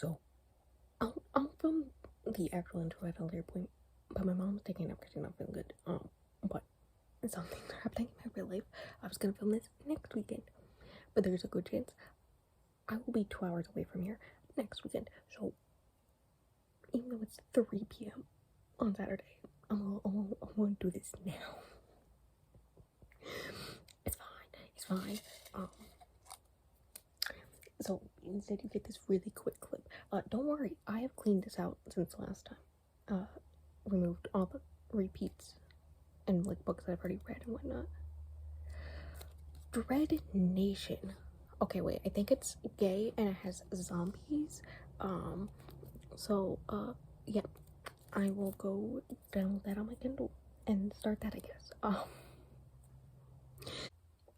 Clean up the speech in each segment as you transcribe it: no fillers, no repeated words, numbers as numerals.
So I'll film the actual intro at a later point, but my mom's taking it up because she's not feeling good. But something happening in my real life. I was gonna film this next weekend, but there's a good chance I will be 2 hours away from here next weekend. So even though it's 3 p.m. on Saturday, I'm gonna do this now. It's fine. It's fine. So instead you get this really quick clip. Don't worry, I have cleaned this out since last time. Removed all the repeats and like books that I've already read and whatnot. Dread Nation. Okay, wait, I think it's gay and it has zombies. Yeah, I will go download that on my Kindle and start that, I guess. I'm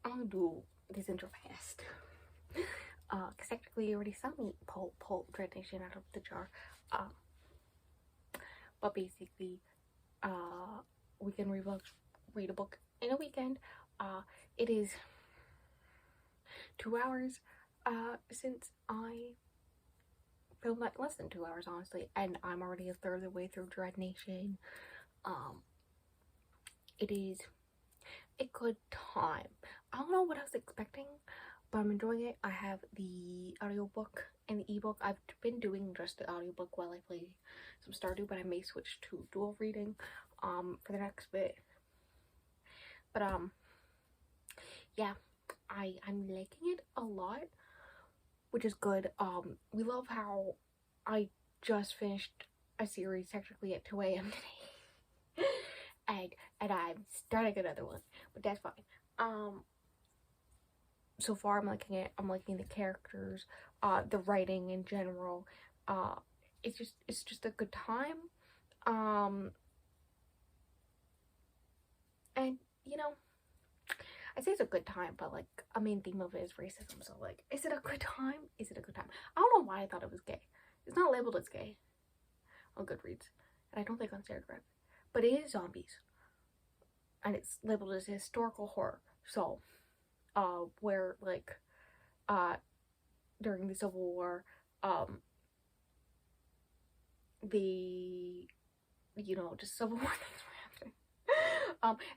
gonna do this intro fast. Because technically you already saw me pull Dread Nation out of the jar. But basically, we can read a book in a weekend. It is 2 hours since I filmed that, less than 2 hours honestly, and I'm already a third of the way through Dread Nation. It is a good time. I don't know what I was expecting, but I'm enjoying it. I have the audiobook and the ebook. I've been doing just the audiobook while I play some Stardew, but I may switch to dual reading for the next bit. But yeah, I'm liking it a lot, which is good. We love how I just finished a series technically at 2 a.m. today. and I'm starting another one, but that's fine. So far I'm liking it. I'm liking the characters, the writing in general. It's just a good time. And you know, I say it's a good time, but like a main theme of it is racism. So like, is it a good time? Is it a good time? I don't know why I thought it was gay. It's not labeled as gay on Goodreads, and I don't think on Sarah Graph, but it is zombies, and it's labeled as historical horror. So, where like, during the Civil War, just Civil War things were happening.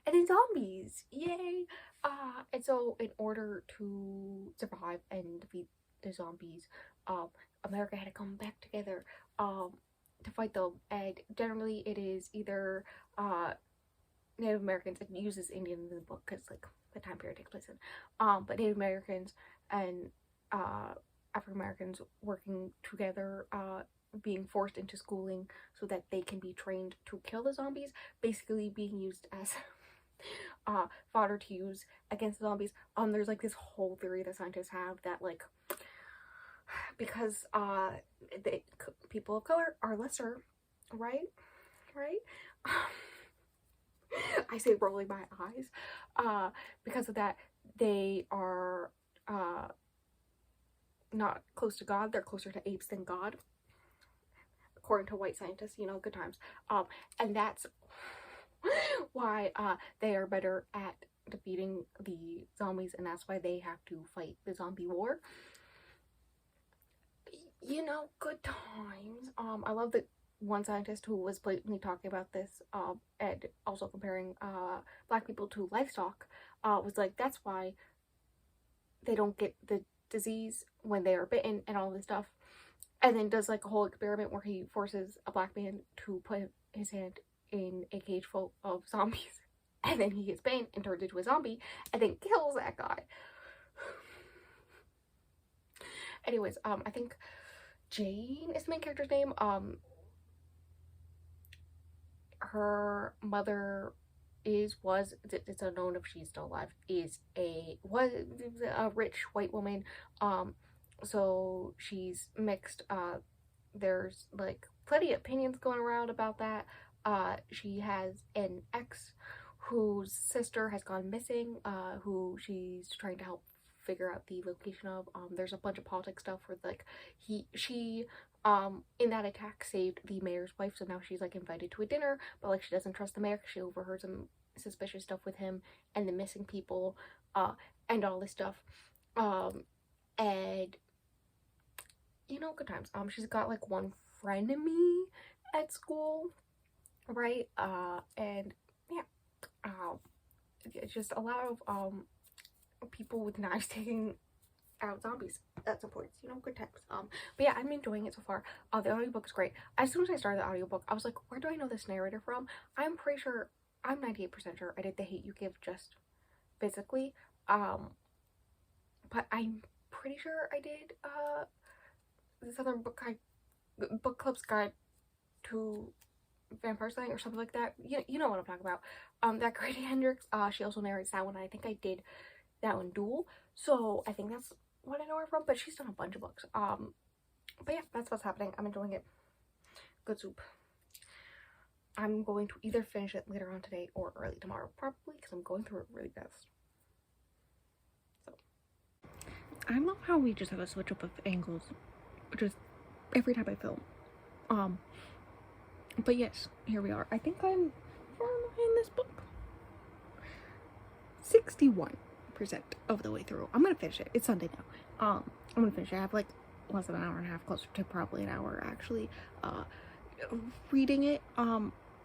And then zombies, yay! And so in order to survive and defeat the zombies, America had to come back together, to fight them. And generally, it is either Native Americans. It uses Indian in the book because like the time period takes place in, but Native Americans and African Americans working together, being forced into schooling so that they can be trained to kill the zombies, basically being used as fodder to use against the zombies. There's like this whole theory that scientists have that like, because people of color are lesser, right? I say rolling my eyes. Because of that, they are not close to God. They're closer to apes than God, according to white scientists. Good times. And that's why they are better at defeating the zombies, and that's why they have to fight the zombie war. Good times. I love that one scientist who was blatantly talking about this, and also comparing black people to livestock, was like, that's why they don't get the disease when they are bitten and all this stuff. And then does like a whole experiment where he forces a black man to put his hand in a cage full of zombies, and then he gets bitten and turns into a zombie and then kills that guy. Anyways, I think Jane is the main character's name. Her mother it's unknown if she's still alive, was a rich white woman. So she's mixed. There's like plenty of opinions going around about that. She has an ex whose sister has gone missing, who she's trying to help figure out the location of. There's a bunch of politics stuff where like she in that attack saved the mayor's wife, so now she's like invited to a dinner, but like she doesn't trust the mayor because she overheard some suspicious stuff with him and the missing people, and all this stuff. And you know, good times. She's got like one friend in me at school, right? And yeah, it's just a lot of people with knives taking out zombies at some points, you know, good times. But yeah, I'm enjoying it so far. The audiobook is great. As soon as I started the audiobook, I was like, where do I know this narrator from? I'm pretty sure, I'm 98% sure I did The Hate You Give just physically. But I'm pretty sure I did this other book club's guide to Vampire Slaying or something like that. You know what I'm talking about. That Grady Hendrix, she also narrates that one. I think I did that one dual. So I think that's what I know her from, but she's done a bunch of books. But yeah, that's what's happening. I'm enjoying it. Good soup. I'm going to either finish it later on today or early tomorrow, probably, because I'm going through it really fast. So I love how we just have a switch up of angles, just every time I film. But yes, here we are. I think I'm far in this book. 61% of the way through. I'm gonna finish it. It's Sunday now. I'm gonna finish it. I have like less than an hour and a half, closer to probably an hour actually. Reading it.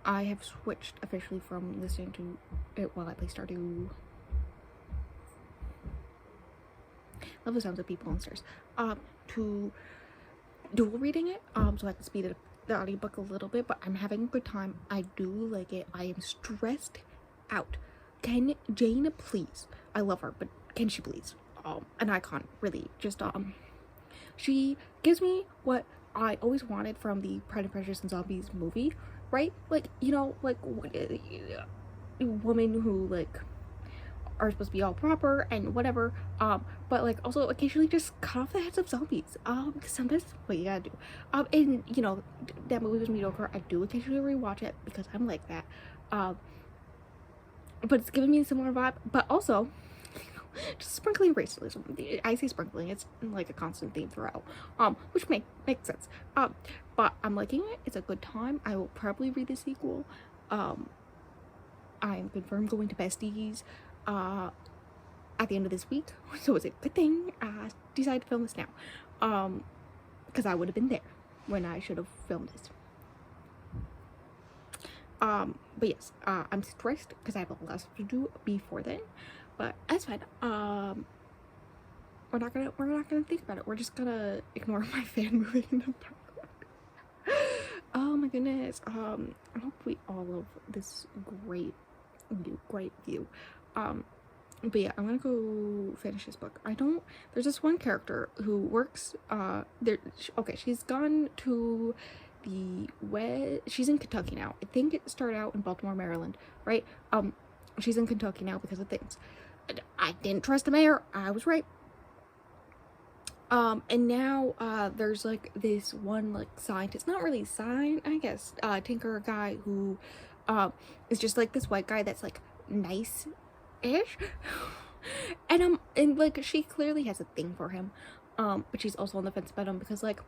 I have switched officially from listening to it while I play Stardew. Love the sounds of people on stairs. To dual reading it. So I can speed it up the audiobook a little bit, but I'm having a good time. I do like it. I am stressed out. Can Jane please? I love her, but can she please? An icon, really. Just she gives me what I always wanted from the Pride and Prejudice and Zombies movie, right? Like, you know, like women who like are supposed to be all proper and whatever, but like also occasionally just cut off the heads of zombies, because sometimes that's what you gotta do. And you know, that movie was mediocre. I do occasionally rewatch it because I'm like that, but it's giving me a similar vibe, but also just sprinkling racism. I say sprinkling, it's like a constant theme throughout, which makes sense. But I'm liking it. It's a good time. I will probably read the sequel. I'm confirmed going to Besties at the end of this week, so it's a good thing I decided to film this now, because I would have been there when I should have filmed this. But yes, I'm stressed because I have a lot to do before then, but that's fine. We're not gonna think about it. We're just gonna ignore my fan moving in the background. Oh my goodness. I hope we all love this great view. But yeah, I'm gonna go finish this book. There's this one character who works there. Okay, she's gone to she's in Kentucky now. I think it started out in Baltimore, Maryland, right? She's in Kentucky now because of things. I didn't trust the mayor. I was right. And now there's like this one like scientist, not really I guess, tinker guy who is just like this white guy that's like nice-ish. And like she clearly has a thing for him. But she's also on the fence about him because like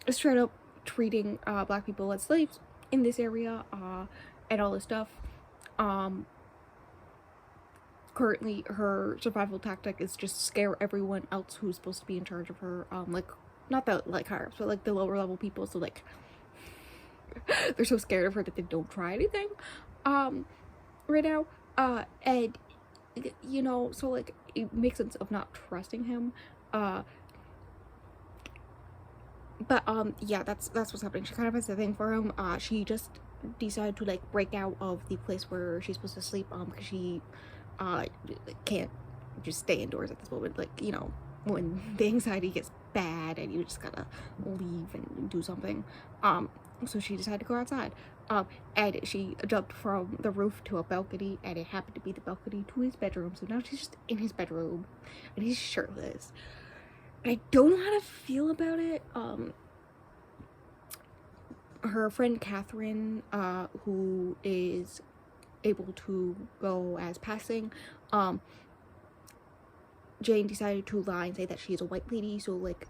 straight up treating black people as slaves in this area, and all this stuff. Currently her survival tactic is just scare everyone else who's supposed to be in charge of her, like not the like higher, but like the lower level people, so like they're so scared of her that they don't try anything right now, and you know, so like it makes sense of not trusting him, but yeah, that's what's happening. She kind of has a thing for him. She just decided to like break out of the place where she's supposed to sleep, because she can't just stay indoors at this moment. Like, you know, when the anxiety gets bad and you just gotta leave and do something. So she decided to go outside, and she jumped from the roof to a balcony, and it happened to be the balcony to his bedroom. So now she's just in his bedroom and he's shirtless. I don't know how to feel about it. Her friend Catherine, who is able to go as passing, Jane decided to lie and say that she's a white lady, so like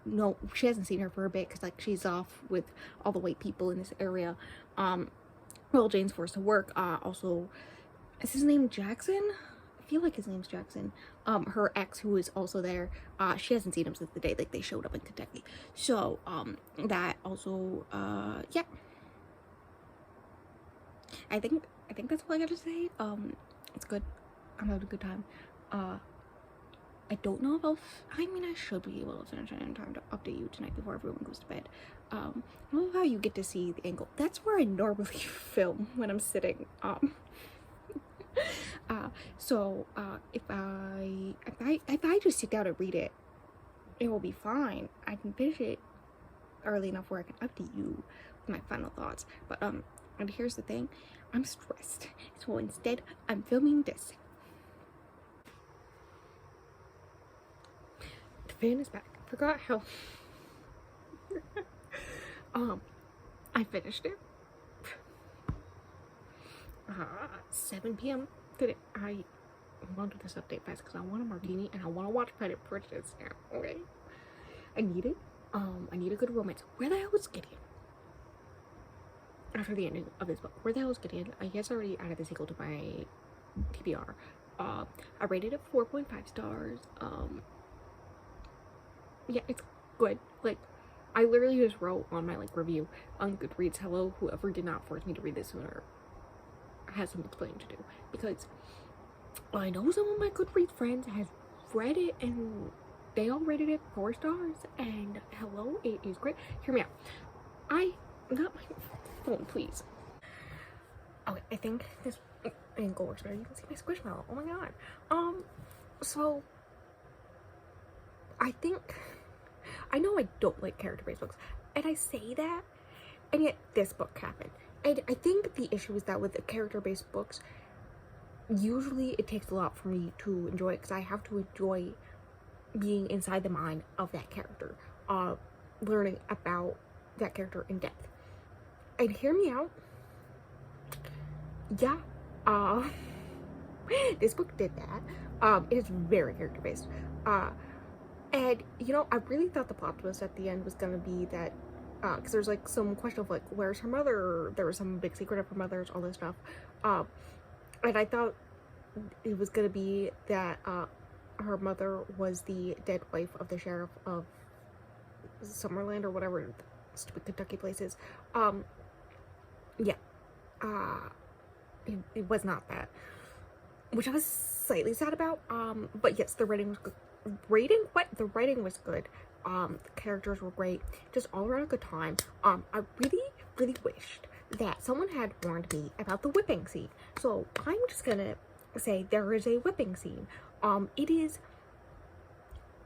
no, she hasn't seen her for a bit because like she's off with all the white people in this area. Well, Jane's forced to work. Also, is his name Jackson? I feel like his name's Jackson. her ex, who is also there, she hasn't seen him since the day like they showed up in Kentucky. So that also yeah, I think that's all I gotta say. It's good. I'm having a good time. I don't know if I mean, I should be able to finish it in time to update you tonight before everyone goes to bed. I love how you get to see the angle. That's where I normally film when I'm sitting. So if I just sit down and read it, it will be fine. I can finish it early enough where I can update you with my final thoughts. But and here's the thing, I'm stressed, so instead I'm filming this. The fan is back. I forgot how. I finished it. 7 p.m. today. I want to do this update fast because I want a martini and I want to watch Pride and Prejudice now. Okay, I need it. I need a good romance. Where the hell is Gideon? After the ending of this book, where the hell is Gideon? I guess I already added the sequel to my TBR. I rated it 4.5 stars. Yeah, it's good. Like, I literally just wrote on my like review on Goodreads, hello, whoever did not force me to read this sooner has some explaining to do, because I know some of my Goodreads friends has read it and they all rated it 4 stars, and hello, it is great. Hear me out. I got my phone, please. Okay, I think this angle works better. You can see my squishmallow. Oh my god. So I know I don't like character-based books, and I say that, and yet this book happened. And I think the issue is that with the character-based books, usually it takes a lot for me to enjoy it, because I have to enjoy being inside the mind of that character, learning about that character in depth. And hear me out. Yeah, this book did that. It is very character-based. And, you know, I really thought the plot twist at the end was gonna be that, because there's, like, some question of, like, where's her mother? There was some big secret of her mother's, all this stuff. And I thought it was gonna be that, her mother was the dead wife of the sheriff of Summerland, or whatever stupid Kentucky place is. Yeah. It was not that. Which I was slightly sad about. But yes, the writing was good. The writing was good. The characters were great. Just all around a good time. I really, really wished that someone had warned me about the whipping scene. So I'm just gonna say there is a whipping scene. It is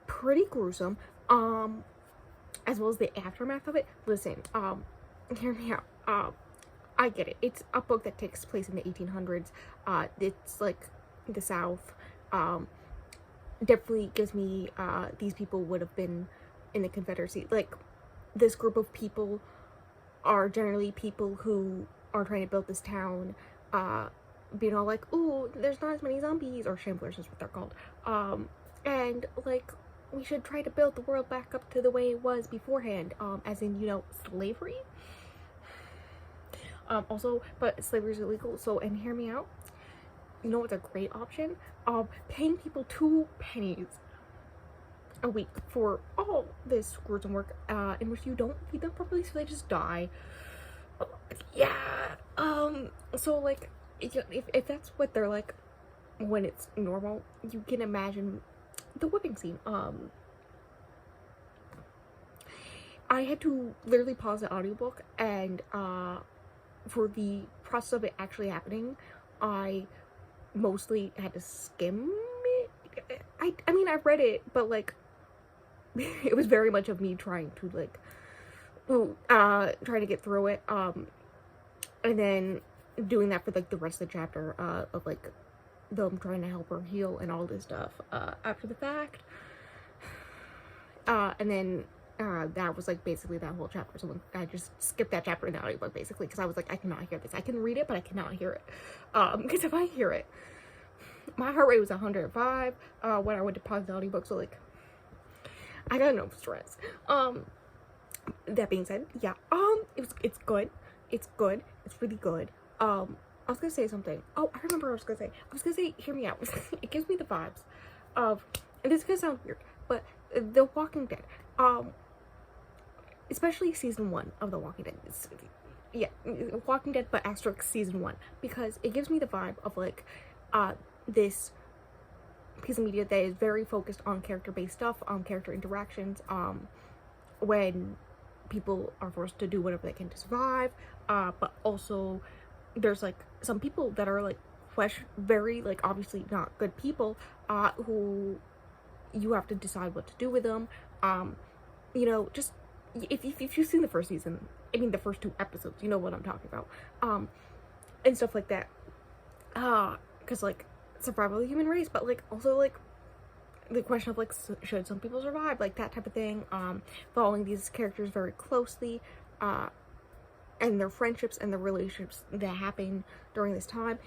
pretty gruesome. As well as the aftermath of it. Listen, hear me out. I get it. It's a book that takes place in the 1800s. It's like the South. Definitely gives me, these people would have been in the Confederacy. Like, this group of people are generally people who are trying to build this town, being all like, ooh, there's not as many zombies, or shamblers is what they're called. And, like, we should try to build the world back up to the way it was beforehand, as in, you know, slavery. Also, but slavery is illegal, so, and hear me out. You know what's a great option? Paying people 2 pennies a week for all this gruesome work, in which you don't feed them properly, so they just die. Yeah. So, like, if that's what they're like when it's normal, you can imagine the whipping scene. I had to literally pause the audiobook, and for the process of it actually happening, I mostly had to skim it. I mean, I read it, but, like, it was very much of me trying to, like, trying to get through it, and then doing that for, like, the rest of the chapter, of, like, them trying to help her heal and all this stuff, after the fact, and then, that was, like, basically that whole chapter. So I just skipped that chapter in the audiobook, basically, because I was like, I cannot hear this. I can read it, but I cannot hear it. Because if I hear it, my heart rate was 105, when I went to pause the audiobook, so, like, I got no stress. That being said, yeah, it's good. It's good. It's really good. I was gonna say something. Oh, I remember what I was gonna say. I was gonna say, hear me out. It gives me the vibes of, and this is gonna sound weird, but The Walking Dead, especially season 1 of The Walking Dead, yeah, Walking Dead, but asterisk season 1, because it gives me the vibe of like this piece of media that is very focused on character-based stuff, on character interactions, when people are forced to do whatever they can to survive, but also there's like some people that are like very like obviously not good people, who you have to decide what to do with them. You know, just if you've seen the first season, I mean the first 2 episodes, you know what I'm talking about, and stuff like that, because like survival of the human race, but like also like the question of like should some people survive, like that type of thing, following these characters very closely, and their friendships and the relationships that happen during this time,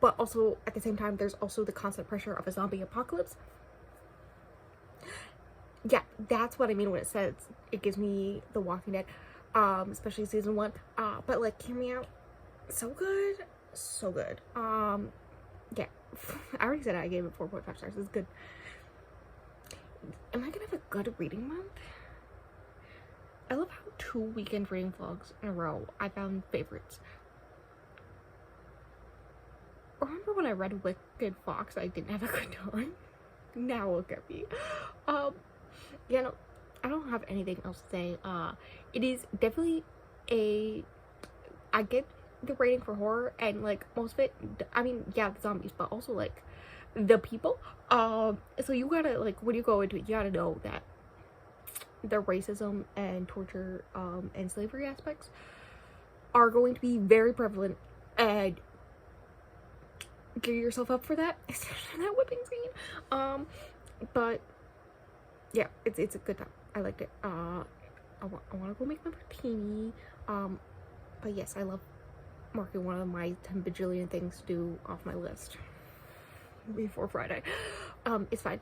but also at the same time there's also the constant pressure of a zombie apocalypse. Yeah, that's what I mean when it says it gives me The Walking Dead, especially season 1, but like hear me out, so good, so good. Yeah, I already said I gave it 4.5 stars. It's good. Am I gonna have a good reading month? I love how 2 weekend reading vlogs in a row I found favorites. Remember when I read Wicked Fox, I didn't have a good time? Now look at me. Yeah, no, I don't have anything else to say. It is definitely I get the rating for horror, and like most of it, I mean, yeah, the zombies, but also like the people. So you gotta, like, when you go into it, you gotta know that the racism and torture, and slavery aspects are going to be very prevalent, and gear yourself up for that, especially that whipping scene. But yeah, it's a good time. I liked it. I want to go make my martini. But yes, I love marking one of my 10 bajillion things to do off my list before Friday. It's fine.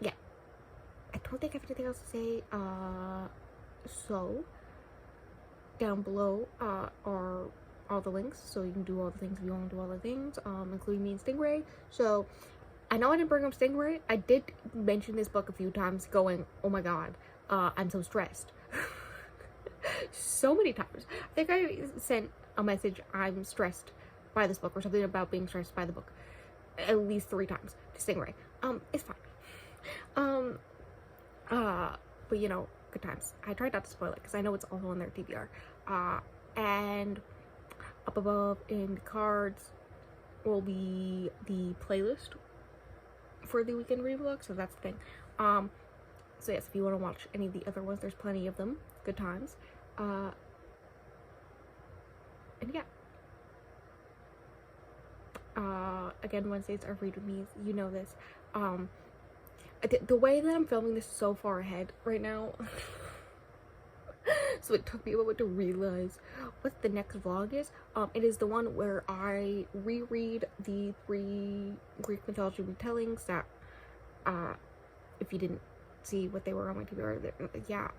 Yeah, I don't think I have anything else to say. So down below are all the links, so you can do all the things if you want to do all the things, including me and Stingray. So I know I didn't bring up Stingray. I did mention this book a few times, going, oh my god, I'm so stressed. So many times. I think I sent a message, I'm stressed by this book, or something about being stressed by the book, at least 3 times to Stingray. It's fine. But you know, good times. I tried not to spoil it because I know it's also on their TBR. And up above in the cards will be the playlist for the weekend read vlog, so that's the thing. So yes, if you want to watch any of the other ones, there's plenty of them. Good times. And yeah. Again, Wednesdays are read with me. You know this. The way that I'm filming this so far ahead right now, so it took me a moment to realize what the next vlog is. It is the one where I reread the 3 Greek mythology retellings that, if you didn't see what they were on my TBR, yeah,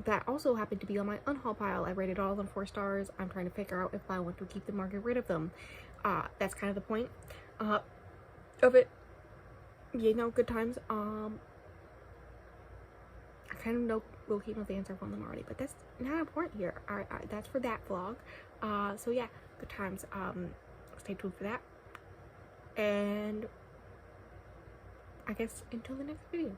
that also happened to be on my unhaul pile. I rated all of them 4 stars. I'm trying to figure out if I want to keep them or get rid of them. That's kind of the point of it. You know, good times. I kind of know low-key know the answer from them already, but that's not important here. That's for that vlog. So yeah, good times. Stay tuned for that. And I guess until the next video.